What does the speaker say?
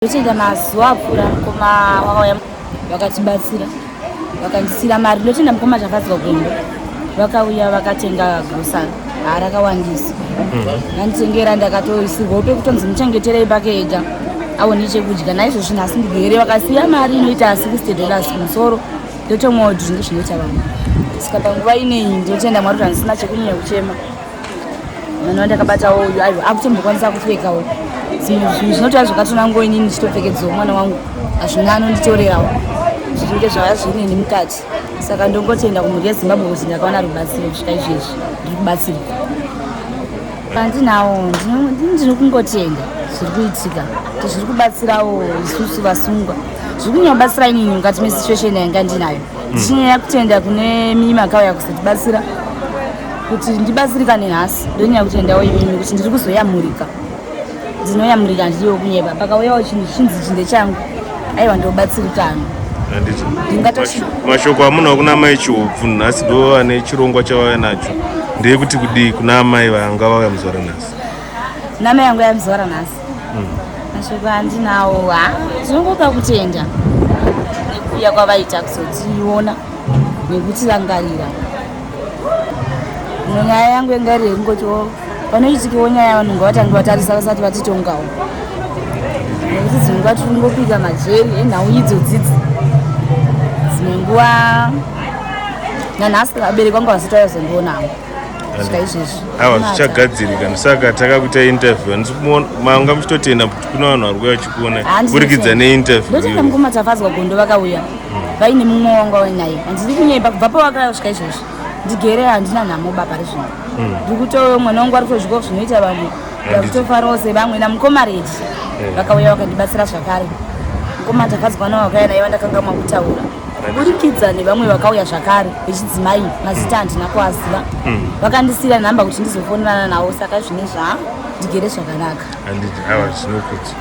Ndochenda mazuva apfuura mukoma wakauya vakatibatsira vakandisira mari. Ndochenda mukoma zvakadzwa gwendo vakauya vakatenga grosari rakawandisa vanditengera ndakatoisirwa pekutonzi muchengeterei pake ega aone chekudya. Naizvozvo nhasi ndigere vakasiya mari inoita $60 kumusoro ndotomwawo zvinhu zvinoita vanhu. Saka panguva ineyi ndotenda Mwari kuti handisina chekunyanya kuchema. Mwana wandakabatawo uyu akutombokwanisa kupfekawo zvinhu zvinotova zvakatonango inini ndichitopfekedzawo mwana wangu hazvina anonditorerawo zvinenge zvava zvirini mukati. Saka ndongotenda kumhuri yeZimbabwe kuti ndakaona rubatsiro kusvika izvezvi ndiri kubatsirwa. Pandinawo ndinokungotenda zviri kuitika kuti zviri kubatsirawo isusu vasungwa, zviri kunyabatsira inini mukati mesituation yanga ndinayo. Ndichinyanya kutenda kune mimi makauya kuzotibatsira kuti ndibatsirikane nhasi. Ndonyanya kutendawo imimi kuti ndiri kuzoyamurika, ndinoyamurika ndiriwo kunyeba pakauyawo chinhu chinzi chinde changu aiwa ndobatsirikana. Mashoko amunawo kuna mai chihopu nhasi ndo ane chirongwa chavauya nacho ndeyekuti kudii kuna amai vanga vauya muzuva ranhasi? Kuna mai yangu yamuzuva ranhasi mashoko andinawo tinongopa kutenda nekuuya kwavaita kuzotiona nekutirangarira. Nyaya yangu yengarire kungotiwo panoitikewo nyaya vanhu ngavatange vatarisa vasati vatitongawo, nekuti dzimwe nguva tiri kungopika majeri enhau idzodzidzi. Dzimwe nguva nanhasi vabereki vangu vasitauya kuzondionawo svika izvezvi. Awa zvichagadzirika. Ndosaka takakuita interview. Manga muchitotenda kuti kuna vanhu vari kuuya vachikuona kuburikidza neinterview. Ndotenda mukoma tafadzwa gondo vakauya vaine mumwe wanga wainaye handiri kunyepa kubva pavakauya kusvika izvezvi. Ndigere handina nhamo baba rezvino ndiri kutoyo mwana wangu ari kutozvikawo zvinoita vanhu ndakutofarawo sevamwe namukomaredi vakauya vakandibatsira zvakare. Mukoma tafadzwa navo vakauya naye vandakanga makutaura kuburikidza nevamwe vakauya zvakare vechidzimai mazita handina kuaziva vakandisira nhamba kuti ndizofonerana navo. Saka zvinezvi ndigere zvakanaka. Handiti awa zvinokuti